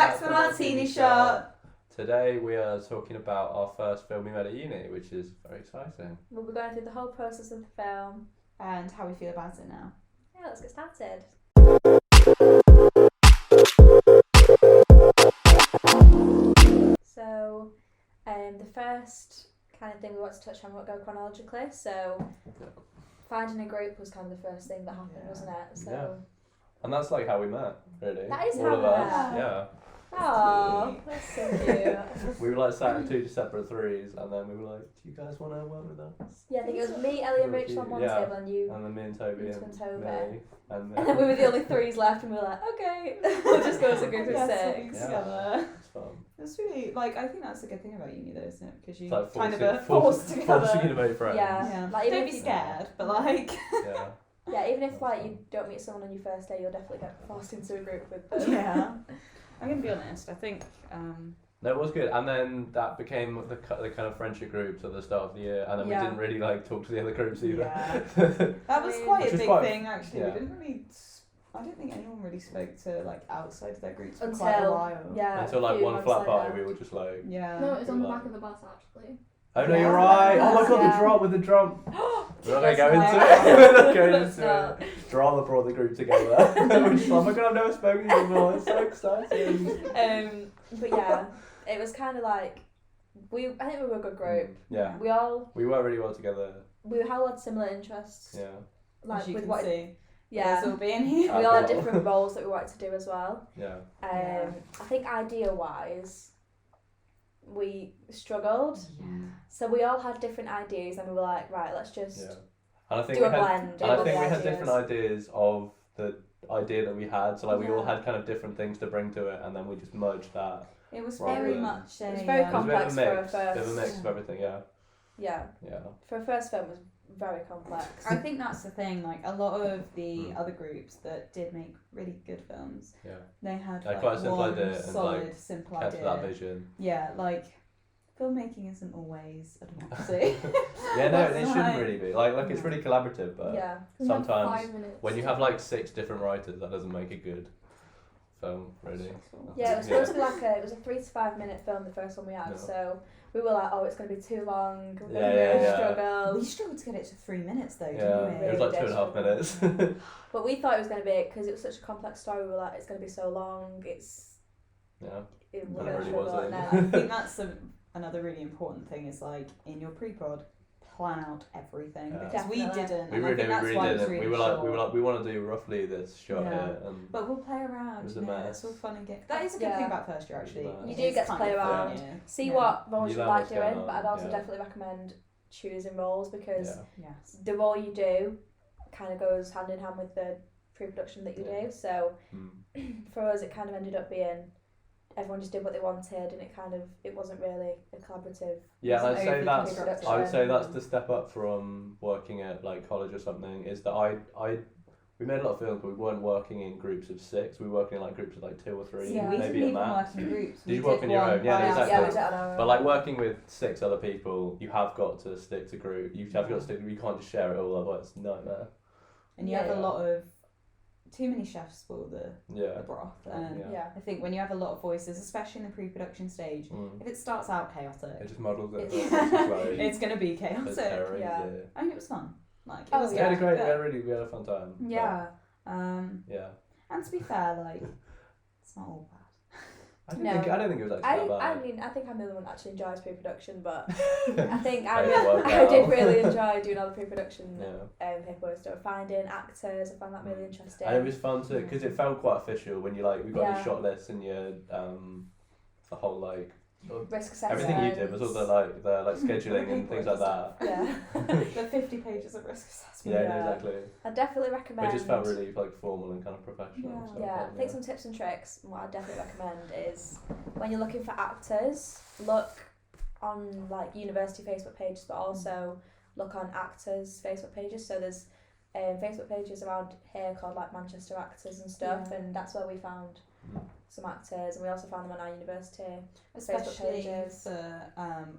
back to the Martini Shot. Today we are talking about our first film we made at uni, which is very exciting. We'll be going through the whole process of the film. And how we feel about it now. Yeah, let's get started. So, the first kind of thing we want to touch on, we won't go chronologically. So, finding a group was kind of the first thing that happened, wasn't it? So. Yeah. And that's like how we met, really. That is all how of we us. met. Yeah. Oh, that's so cute. We were like sat in two separate threes, and then we were like, "Do you guys want to work with us?" Yeah, I think it was me, Ellie, and Rachel on one Yeah. table, and you. And then me and Toby and and Toby. me, and And then we were the only threes left, and we were like, okay, we'll just go as a group of six. Together. It's fun. It's really, like, I think that's the good thing about uni though, isn't it? Because you It's like kind of are forced together. Forcing to make friends. Yeah. Like, Don't even be if you- scared, but like... Yeah. Yeah, even if like you don't meet someone on your first day, you'll definitely get forced into a group with them. Yeah. I'm going to be honest, I think... No, it was good, and then that became the kind of friendship groups at the start of the year, and then we didn't really like talk to the other groups either. Yeah. That was quite Which a was big quite- thing actually. yeah. We didn't really... I don't think anyone really spoke to like outside of their groups for Until, quite a while. yeah. Until a like few one months flat later. party, we were just like, Yeah. No, it was on the Like- back of the bus actually. "Oh no, Yeah. you're right! Oh my god, Yeah. the drop with the drum." We're not gonna Let's go not. into it. We're not going Let's into not. it. Drama brought the group together. We're just like, "Oh my god, I've never spoken to you before. It's so exciting." But yeah, it was kind of like I think we were a good group. Yeah, We all we work really well together. we all had similar interests. Yeah. Like As you with can what see. yeah. Us all being here. We all had different roles that we wanted to do as well. Yeah. Yeah. I think idea wise, we struggled. Yeah. So we all had different ideas, and we were like, right, let's just Yeah. And I think do we a had, blend. and I of think all we the had different ideas of the idea that we had. So like we all Yeah. had kind of different things to bring to it, and then we just merged that. It was Rather very than- much a... It was very It was a bit of complex a for a mix, first. bit of a mix of everything. Yeah. Yeah, Yeah. for a first film, it was very complex. I think that's the thing, like a lot of the Mm. other groups that did make really good films, Yeah. they had Like like quite a simple one idea and, solid, like, simple Kept idea. that vision. Yeah, like filmmaking isn't always a democracy. Yeah, no, That's it shouldn't like- really be. Like it's really collaborative, but Yeah, We had sometimes 5 minutes. when you have like 6 different writers, that doesn't make a good film, really. yeah. It was supposed to be like it was a 3 to 5 minute film, the first one we had. No. So we were like, oh, it's going to be too long. We're Yeah, going yeah, to yeah. struggle. We struggled to get it to 3 minutes though, Yeah, didn't we? it was like 2.5 minutes. But we thought it was going to be, because it was such a complex story, we were like, it's going to be so long. Yeah. We're But going it to really struggle. wasn't. And I then, think that's another really important thing is like in your pre-prod, plan out everything Yeah. because we Definitely. didn't. we and I really, think that's why it was didn't. really We were short. like, we want to do roughly this shot Yeah. here, and But we'll play around. It was a you know, mess. It's all fun and games. That is a good Yeah. thing about first year actually. It was a You mess. do It's get to kind play of fun, around. yeah. see Yeah. what roles You you learn like what's going doing, but on, I'd also yeah. definitely recommend choosing roles because yeah. Yes. the role you do kind of goes hand in hand with the pre-production that you Yeah. do. So Mm. for us, it kind of ended up being everyone just did what they wanted, and it wasn't really a collaborative. Yeah, Wasn't I'd say overly that's. constructed. I would say that's the step up from working at like college or something. Is that we made a lot of films, but we weren't working in groups of 6. We were working in like groups of like 2 or 3, Yeah, we maybe didn't at even max. work in groups. Did you work on your one own? Yeah, by exactly. Yeah, we ourselves. did it on our own. But like working with 6 other people, you have got to stick to group. You have got to stick. You can't just share it all. Otherwise, it's a nightmare. And you Yeah. have a lot of too many chefs spoil the Yeah. broth. And Yeah. Yeah. I think when you have a lot of voices, especially in the pre-production stage, Mm. if it starts out chaotic, It just models it. It's- It's just like, it's gonna be it's chaotic. terror, Yeah. I mean, it was fun. Like it Oh, was We had a good. great. But- We had a fun time. but, Yeah. Yeah. And to be fair, like it's not all bad. I don't No. think. I don't think it was actually that I bad. mean, I think I'm the only one that actually enjoys pre-production, but I think Made it work I did out. really enjoy doing all the pre-production Yeah. paperwork stuff, finding actors. I found that really interesting. And it was fun to, because it felt quite official when you like, we got Yeah. your shot list and your, the whole like, Risk assessment. everything you did was all the scheduling and things like that. Yeah. The 50 pages of risk assessment. Yeah, Yeah. no, exactly. I definitely recommend. It just felt really like formal and kind of professional. Yeah. so Yeah, fun, I think some tips and tricks. And what I definitely recommend is when you're looking for actors, look on like university Facebook pages, but also look on actors' Facebook pages. So there's Facebook pages around here called like Manchester Actors and stuff, Yeah. and that's where we found some actors, and we also found them on our university. Especially pages. for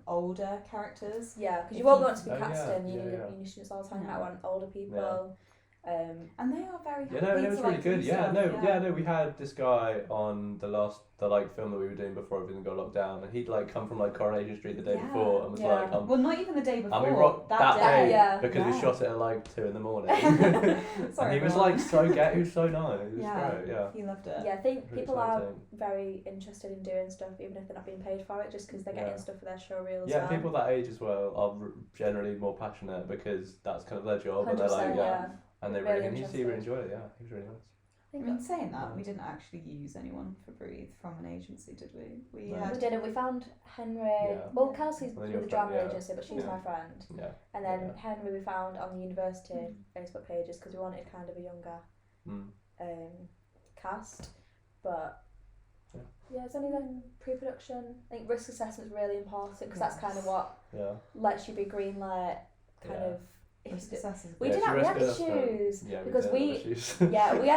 older characters. Yeah, because If you won't you- want to be Oh, yeah, casting. You yeah, need yeah. you need students all the time. No. I want older people. And they are very happy. Yeah, no, and it was to, really like, good. do Yeah, stuff, no, we had this guy on the like film that we were doing before everything got locked down, and he'd like come from like Coronation Street the day Yeah. before and was Yeah. like, Well, not even the day before. and we rocked that day. Yeah. because we Yeah. shot it at like 2 a.m. Sorry, and he was everyone. like so he was so nice. It was Yeah. great. Yeah. He loved it. Yeah, I think Really people are exciting. very interested in doing stuff even if they're not being paid for it, just because they're getting Yeah. stuff for their show reel as Yeah, well. people that age as well are generally more passionate because that's kind of their job, and they're 100%, like, yeah. and they Really really, and he interested. really enjoyed it. Yeah, he was really nice. I mean, saying that, we didn't actually use anyone for Breathe from an agency, did we? We No. had We didn't. We found Henry. Yeah. Well, Kelsey's And then with your the drama friend, yeah. agency, but she's Yeah. my friend. Yeah. And then Yeah. Henry we found on the university Facebook pages because we wanted kind of a younger Mm. cast. But Yeah. it's only the pre-production. I think risk assessment is really important because that's kind of what Yeah. lets you be greenlit. Kind Yeah. of. risk assessors. We Yeah, did she have, we had risked it, issues Yeah, because did have issues. yeah we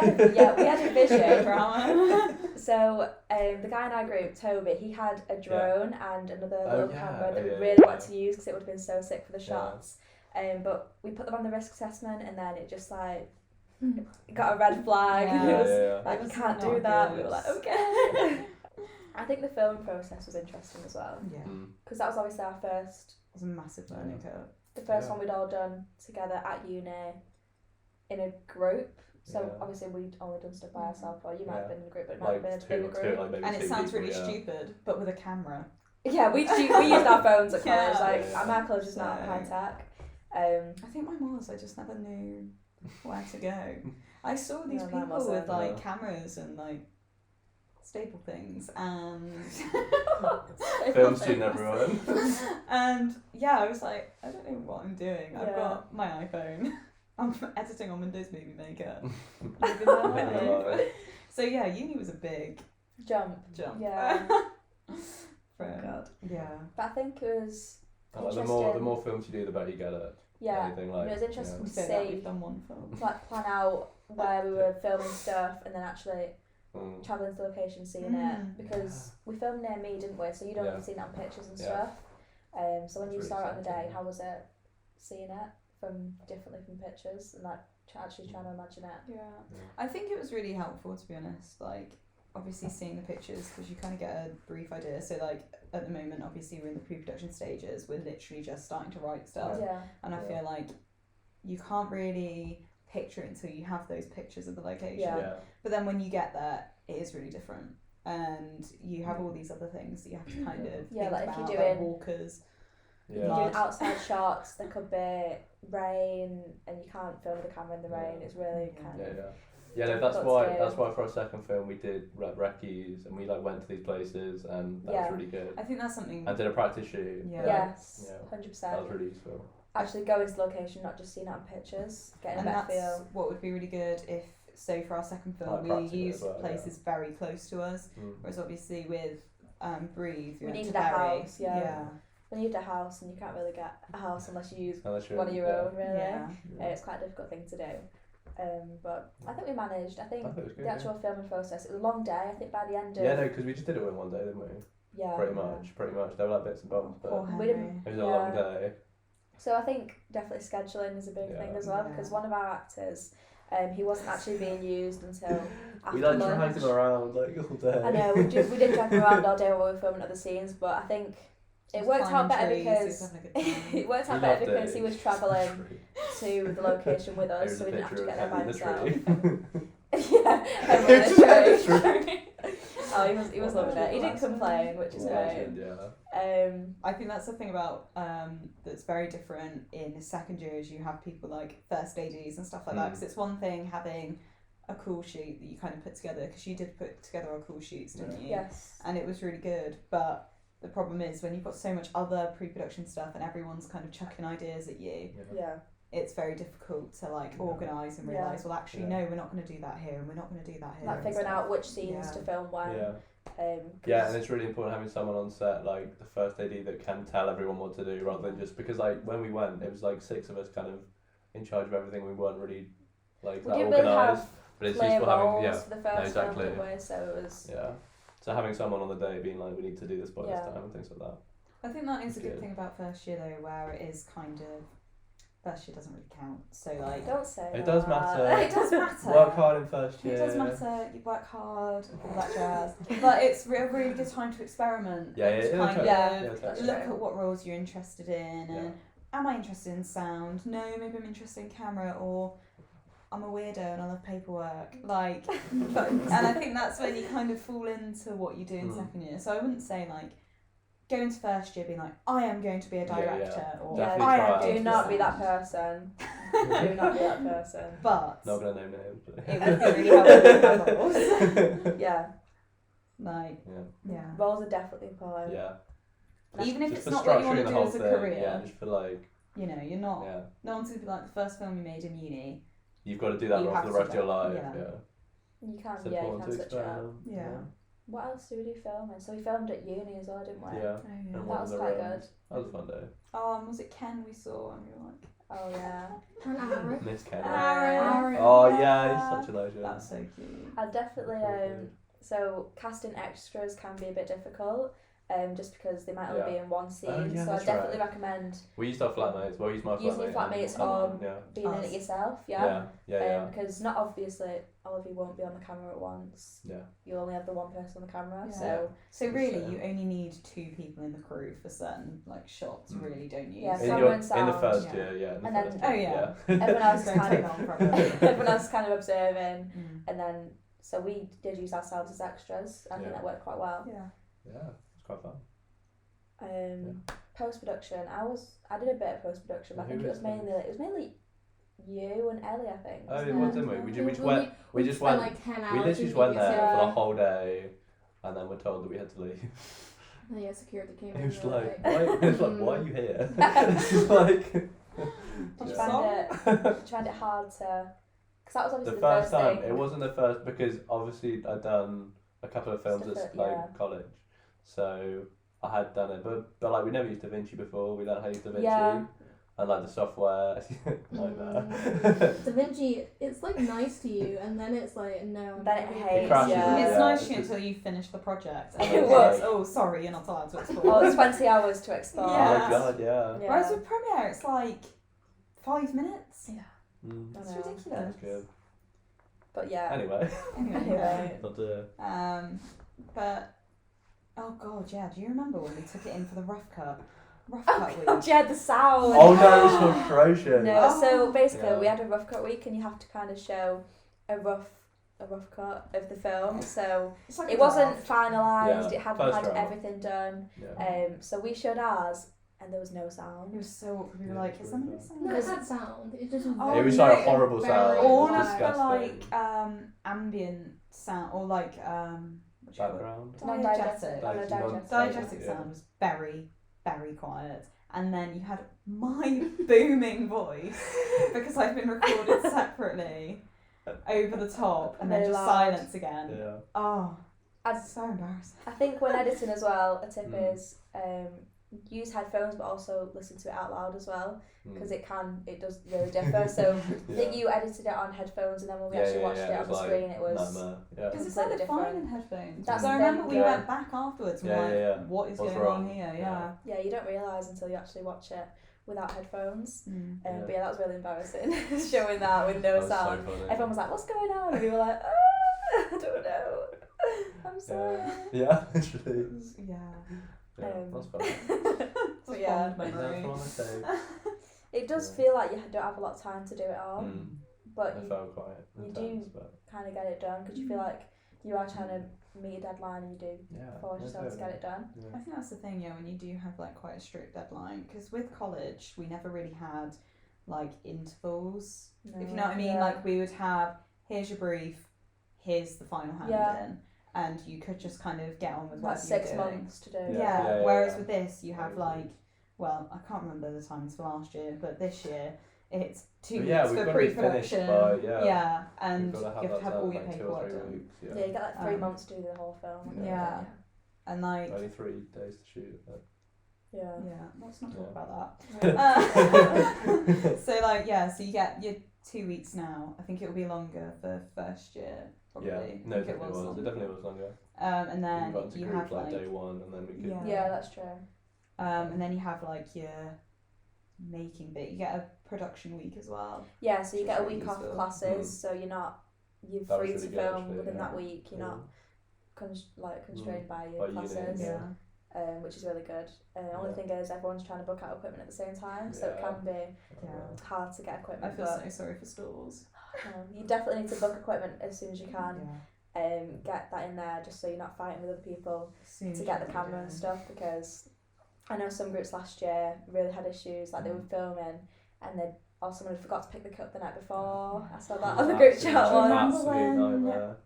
had a vision. Drama. So the guy in our group, Toby, he had a drone and another Oh, little yeah. camera that Oh, we yeah, really yeah, wanted to use because it would have been so sick for the shots. But we put them on the risk assessment and then it just like it got a red flag. Yeah. And it was Yeah. like It you was can't not do that. good. We were like okay. I think the filming process was interesting as well Yeah, because that was obviously our first. it was a massive learning curve. The first Yeah. one we'd all done together at uni in a group. So Yeah. obviously we'd only done stuff by ourselves, or you might have Yeah. been in a group, but it might have Like been in a group. like maybe And it two sounds people, really yeah. stupid, but with a camera. Yeah, we used our phones at college. Yeah. Like Yeah. my college is not So- high tech. I think mine was. I just never knew where to go. I saw these No, mine people wasn't. with like Yeah. cameras and like staple things and Film student, everyone. and yeah, I was like, I don't know what I'm doing. I've Yeah. got my iPhone. I'm editing on Windows Movie Maker. Living Living that the life. life. So yeah, uni was a big Jump. jump. Yeah. From, God. yeah. But I think it was Like, the interesting. more films you do, the better you get at Yeah. anything. And Like, it was interesting We to say that see, we've done one film. like plan out where we were filming stuff and then actually Mm. travelling to the location, seeing Mm. it because we filmed near me, didn't we? So you'd only Yeah. seen it on pictures and Yeah. stuff. So when That's you really saw it on the day, exciting. how was it seeing it from differently from pictures and like actually trying to imagine it? Yeah. Yeah. I think it was really helpful, to be honest. Like, obviously seeing the pictures because you kind of get a brief idea. So like at the moment, obviously we're in the pre-production stages. We're literally just starting to write stuff, Yeah. and I Yeah. feel like you can't really picture it until you have those pictures of the location. Yeah. Yeah. But then when you get there, it is really different, and you have all these other things that you have to kind of Yeah, think like if about, you're like doing- walkers. If you're Yeah. doing outside shots, there could be rain and you can't film with the camera in the rain. Yeah. It's really Yeah. kind Yeah, of yeah. Yeah, no, that's difficult why. to do. That's why for our second film we did recce's and we like went to these places and that Yeah. was really good. I think that's something. And did a practice shoot. Yeah. Yes, Yeah. 100%. That was really useful. Actually going to the location, not just seeing it on pictures, getting And a better that's feel. what would be really good if, so for our second film, Like we practice it used as well, places very close to us. Mm. Whereas obviously with Breathe, We went needed to a Bury. house, yeah. We need a house and you can't really get a house unless you use Unless you're one of your yeah. own, really. Yeah. It's quite a difficult thing to do. But I think we managed. I think I thought it was good. the actual filming process, it was a long day. I think by the end of Yeah, no, because we just did it in one day, didn't we? yeah, Pretty much. There were like bits and bobs, but Poor We didn't- Henry. it was a long day. So I think definitely scheduling is a big Yeah. thing as well Yeah. because one of our actors, he wasn't actually being used until after We like lunch. dragged him around like all day. I know we did drag him around all day while we were filming other scenes, but I think it worked out better because it worked out We better loved because it. he was travelling to the location with us, Here's so a we didn't have to picture get of there by Henry himself. the tree. Yeah, Henry It's the just tree. Henry the tree. Oh, he was loving it. He didn't complain, which is great. Legend, yeah. I think that's the thing about that's very different in second year is you have people like first ADs and stuff like that, because it's one thing having a cool sheet that you kind of put together, because you did put together our cool sheets, didn't you? Yes. And it was really good, but the problem is when you've got so much other pre-production stuff and everyone's kind of chucking ideas at you, Yeah. it's very difficult to like Yeah. organise and Yeah. realise, well actually Yeah. no, we're not going to do that here and we're not going to do that here. Like and figuring stuff. out which scenes Yeah. to film when. Yeah. 'Cause- Yeah, and it's really important having someone on set, like the first AD, that can tell everyone what to do rather than just because like when we went, it was like 6 of us kind of in charge of everything. We weren't really like we that didn't really organised, have but it's clear useful roles having for the first exactly. film, did we? So it was. yeah. So having someone on the day being like, we need to do this by Yeah. this time and things like that. I think that is a Good. good thing about first year though, where it is kind of first year doesn't really count. So like, Don't say It that. does matter. it does matter. Work hard in first year. It does matter. You work hard, all that jazz. But it's a really good time to experiment. Yeah, and to kind of that's look true. at what roles you're interested in, Yeah. and am I interested in sound? No, maybe I'm interested in camera, or I'm a weirdo and I love paperwork. Like, and I think that's when you kind of fall into what you do in second year. So I wouldn't say like go into first year being like, I am going to be a director, or Definitely I try am out. going Do to not be be that person. Do not be that person. But Not gonna name names. But it would be really helpful to have roles. Yeah. Like, yeah. Roles are definitely important. Yeah. Even if Just it's for not what you want structuring to the do whole as a thing, career, Yeah, just for like, you know, you're not. yeah, No one's gonna be like the first film you made in uni. you've got to do that You role have for to the rest of do your that, life. yeah. Yeah. You can, It's yeah, you important can to switch it up. experiment. Yeah. What else do we do filming? So we filmed at uni as well, didn't we? Yeah. Oh, yeah. And That one was of the quite rooms. good. That was a fun day. And was it Ken we saw and we were like, Oh yeah. And Aaron. Miss Ken. Aaron. Oh yeah, he's such a legend. That's so cute. I definitely Good. so casting extras can be a bit difficult. Just because they might only Yeah. be in one scene. Oh, yeah, so I that's definitely right. recommend We used to have flatmates. Well, he's my flatmate. Using your flatmates and- or yeah. being in Us. it yourself, Yeah. Yeah. Because not obviously all of you won't be on the camera at once. Yeah. You'll only have the one person on the camera. Yeah. So So really, So- you only need 2 people in the crew for certain like shots, Mm. really, don't you? Yeah, In, camera your, and in the sound. first Yeah. year, yeah. In the And then- first Oh, year, yeah. everyone else Don't kind take of long forever. everyone else kind of observing, Mm. and then so we did use ourselves as extras. I think Yeah. that worked quite well. Yeah. Yeah, it's quite fun. Post production, I did a bit of post production, but I Who think it was was mainly you and Ellie. I think. Oh, it wasn't was, didn't we? We just went. We just spent went. like 10 hours. We literally in just went there BBCO. for the whole day, and then we're told that we had to leave. And yeah, security came It in. was and they were like, why? It was like, why are you here? It's just like. Did you Yeah. find it hard to? Because that was obviously The the first time, thing. it wasn't the first because obviously I'd done a couple of films Stuff at that- like yeah. college, so I had done it, but like we never used DaVinci before. We learned how to use DaVinci Yeah. and like the software like that. Da Vinci, it's like nice to you, and then it's like no. Then it hates, crashes, yeah. It's yeah, nice it's to you just- until you finish the project. And It then was. it's, oh, sorry, you're not allowed to Oh, explore. it's 20 hours to explore. Oh Yeah. my god, yeah. Yeah. Whereas with Premiere, it's like 5 minutes. Yeah. Mm. I It's know. ridiculous. That's good. But yeah. Anyway, Anyway. not But oh god, yeah. Do you remember when we took it in for the rough cut? Rough Oh cut god, week. yeah, the sound. Oh no, it's so atrocious. No, Oh. so basically Yeah. we had a rough cut week, and you have to kind of show a rough cut of the film. So It's like it a wasn't draft. finalised. Yeah, It hadn't first had draft. everything done. Yeah. So we showed ours, and there was no It sound. was so awkward. We were Yeah, like, it's is someone really listening? No, it had sound. It just Oh, It was no, like a horrible very sound. All It was of the disgusting. like ambient sound or like what do you call it? Background. Non-diegetic. Diegetic. Diegetic. Diegetic Yeah. sound was very, very quiet. And then you had my booming voice because I've been recorded separately over the top and then Very just loud. silence again. Yeah. Oh, I'd- that's so embarrassing. I think when editing as well, a tip Mm. is use headphones, but also listen to it out loud as well, Mm. because it does really differ. So I think you edited it on headphones, and then when we actually watched it on the was screen, it was nightmare. Yeah. Because it completely sounded fine different. in headphones. That's Because I the remember thing, we yeah. went back afterwards and Yeah, were like, yeah, yeah. what is What's going wrong? on here? Yeah. yeah, you don't realise until you actually watch it without headphones. Mm. Yeah. But yeah, that was really embarrassing, showing that with no That was sound. so funny. Everyone was like, "What's going on?" And we were like, I don't know. I'm sorry. Yeah, literally. Yeah. Yeah, that's fun. It's a yeah. fond memory. That's what I say. It does Yeah. feel like you don't have a lot of time to do it all, Mm. but It you felt quite you intense, do- but kind of get it done because you feel like you are trying to meet a deadline, and you do yeah. force yeah, yourself to get it done. I Yeah. think that's the thing, yeah, when you do have like quite a strict deadline. Because with college, we never really had like intervals. If you know what I mean, Yeah. like we would have, here's your brief, here's the final hand Yeah. in, and you could just kind of get on with Like what you're 6 doing. months to do. Yeah. Yeah, Whereas yeah. with this, you have Yeah. like, well, I can't remember the times for last year, but this year it's 2 But weeks yeah, we've for got to be finished pre-production. by, yeah. and We've got you have to have that all done, your like 2 or paperwork 3 done. weeks. Yeah, you get like 3 Um, months to do the whole film. I think. Yeah. And like, Only 3 days to shoot. But Yeah. yeah, let's not talk Yeah. about that. Yeah. So like, yeah, so you get your 2 weeks now. I think it will be longer for first year, probably. yeah, I no, think it definitely was. longer. It definitely was longer. And We then got into you groups have like like, day 1, and then we could. Yeah. Yeah, that's true. and then you have like your making bit. You get a production week as well. Yeah, so you Which get a is really week off useful. classes, so you're That was free really to good, film actually, within yeah. that week. You're not constrained by your By uni, classes. yeah. Which is really good. Only thing is everyone's trying to book out equipment at the same time, so it Yeah. can be Yeah. hard to get I equipment. feel But so sorry for stalls. you definitely need to book equipment as soon as you can. Yeah. Get that in there just so you're not fighting with other people Soon to as get you the do camera it. and stuff, because I know some groups last year really had issues, like they were filming and someone had forgot to pick the cup the night before. I saw that on the group chat Absolute- once. Remember Absolute when- nightmare.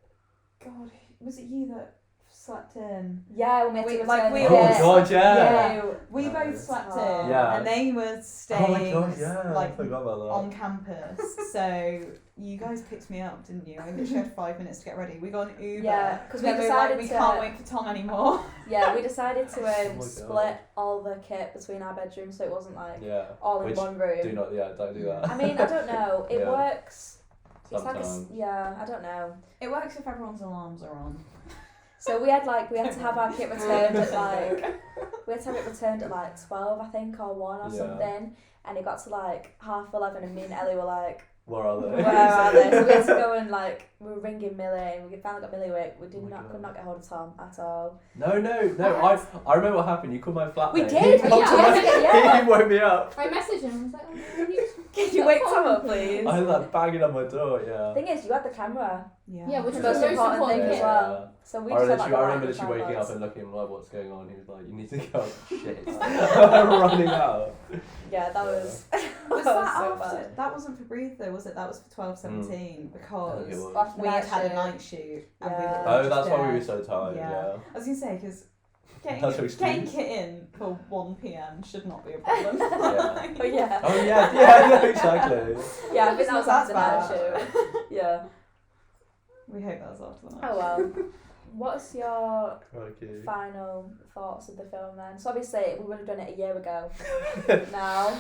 God, was it you that slept in? Yeah, when we had We- to like, return we the all- Oh kit. god, yeah. You- We No. both slept Oh. in, Yeah. and they were Oh staying my god, yeah. I like forgot about that. on campus. So you guys picked me up, didn't you? I literally had 5 minutes to get ready. We got an Uber. Yeah, 'cause we then were decided we to- can't wait for Tom anymore. Yeah, we decided to Oh my split all the kit between our bedrooms so it wasn't like Yeah. all in Which one room. don't do that. I mean, I don't know. It Yeah. works. It's like Sometimes. I don't know. It works if everyone's alarms are on. So we had to have our kit returned at we had to have it returned at like 12, I think, or 1 or Yeah. something, and it got to like 11:30 and me and Ellie were like, Where are they? where are they? So we had to go and we were ringing Millie, and we finally got Millie awake. We Oh my could God. not get hold of Tom at all. No. I remember what happened. You called my flatmate. We did. He, popped Yeah. to my- Yeah. he woke me up. I messaged him. I was like, Can you wake Tom up, please? I was like banging on my door. Yeah. Thing is, you had the camera, Yeah, which the is most the most important thing important as bit. well. So we just had like I the remember light literally waking up tripods. and looking at him like, what's going on? He was like, you need to go. Shit. I'm running out. Yeah, that was. Was that that was so after? bad. That wasn't for Breathe though, was it? That was for 12:17 I think it because was. After we had night had a shoot. night shoot. And we Yeah. were Oh, just that's why we dead. were so tired. Yeah. Yeah. I was gonna say because That's getting your excuse. kit in for 1 p.m. should not be a problem. Yeah. Oh yeah. Oh yeah, exactly. Yeah, I think that was That's after the night bad. shoot. Yeah. We hope that was after the night. Oh well. What's your Crikey. final thoughts of the film then? So obviously we would have done it a year ago now.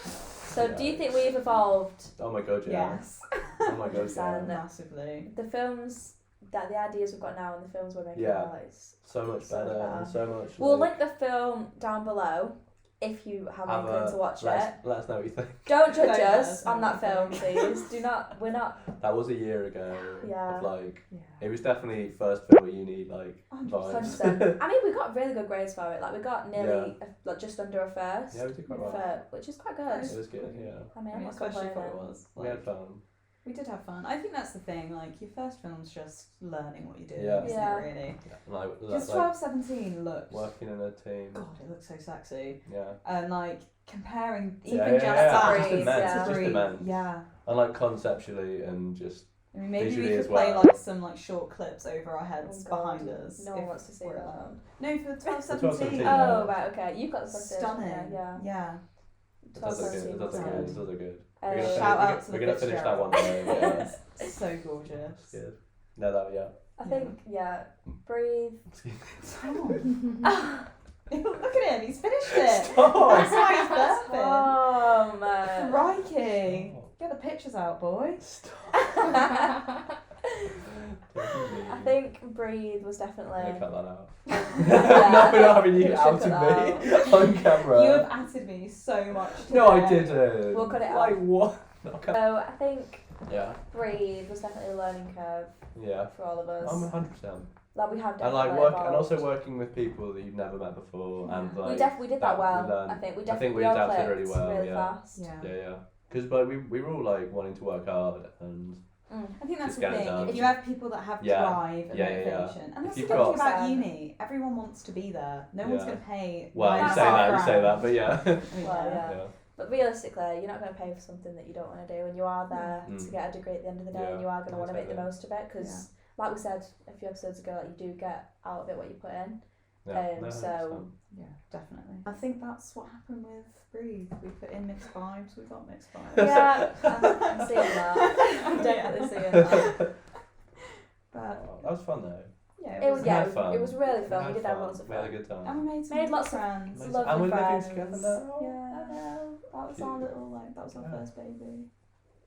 So do you think we've evolved Oh my god, yeah. Yes. Oh my god, yeah. 100%. Massively. the films the ideas we've got now and the films we're making Yeah. now? It's So much So better bad. and so much. We'll like, link the film down below if you have have anything a- to watch it. let us know what you think. Don't judge Don't us let on that us know film, what you please. Do not. We're not. That was a year ago. Yeah. Of like, Yeah. it was definitely first film at uni, like 100%. vibes. 100%. I mean, we got really good grades for it. Like we got nearly like just under a first. Yeah, we did quite well. Which is quite good. It was good, yeah. I mean, I I'm mean, not especially for complaining. what it was. We had Like, fun. we did have fun. I think that's the thing. Like your first film's just learning what you're doing, Yeah. isn't Yeah. it? Really. Like, Because like 12:17 looks. working in a team. God, it looks so sexy. Yeah. And like comparing Yeah, even yeah, just yeah. that Just Breathe, immense. yeah. It's just Breathe. immense. Yeah. And like conceptually and just I mean, maybe we Visually could as play well. like some like short clips over our heads Oh, God. behind us. No one if wants to see we're that. allowed. No, for 12:17. 12:17, Oh right, okay. You've got the PlayStation, Stunning. Yeah. Yeah. it does look good. It does look good. It does look good. We're gonna Uh, Shout finish, out to we're the gonna finish that one day. Yeah. It's so gorgeous. That's good. No, that yeah. I think breathe. Tom. Look at him, he's finished it. Stop. That's why he's burping. Man. Crikey. Get the pictures out, boy. I think breathe was definitely. I'm gonna cut that out. Yeah. No, we're not having We you should outed cut me that on camera. You have added me so much today. No, I didn't. We'll cut it Like out. what? No, okay. So I think Yeah. breathe was definitely a learning curve Yeah. for all of us. I'm 100%. Like we have And definitely like work, and evolved. also working with people that you've never met before, and Yeah. like we did that we well. learned- I think we I think definitely we all adapted clicked really well, really yeah. fast. Yeah. yeah. Because like we were all like wanting to work hard, and I think that's Just the get it thing. done. If you have people that have Yeah. drive and Yeah, yeah, yeah. motivation, and If that's the you've good got- thing about 100%. uni, everyone wants to be there. No one's Yeah. going to pay. well, you That's say that, you say £9,500. that, but yeah. I mean, Well, yeah. yeah. But realistically, you're not going to pay for something that you don't want to do, and you are there to Mm. get a degree at the end of the day, Yeah, and you are going to want to make the exactly. most of it because, like we said a few episodes ago, like you do get out of it what you put in. Yeah, So- 100%. Yeah, definitely. I think that's what happened with Breathe. We put in mixed vibes, we got mixed vibes. Yeah, I'm seeing that. I'm definitely seeing that. But Oh, that was fun though. yeah, It was We had yeah, fun. it was really We fun. had We did have lots of We had a fun. good time. and we made some Made good lots of friends. Amazing. Lovely And we're living friends. together now. Yeah, I know. That was our Cute. little that was our Yeah. first baby.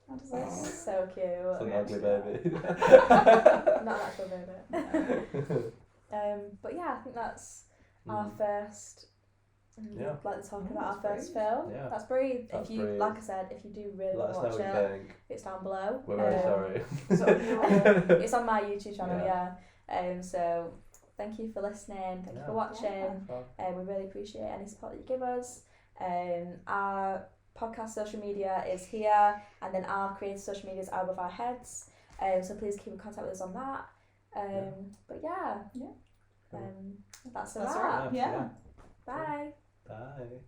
How does That's that? so cute. It's an we ugly actually baby. Not an actual baby. But yeah, I think that's our first Yeah. like the talk Yeah, about our that's first film. Yeah. That's Breathe. That's if you Breathe. like I said, if you do really Let want us to know watch what it, you think. it's down below. We're very sorry. So your It's on my YouTube channel, Yeah. So thank you for listening. Thank you for watching. We really appreciate any support that you give us. Our podcast social media is here, and then our creative social media is out of our heads. So please keep in contact with us on that. But Yeah. that's a That's wrap. right. Yeah. Bye. Bye.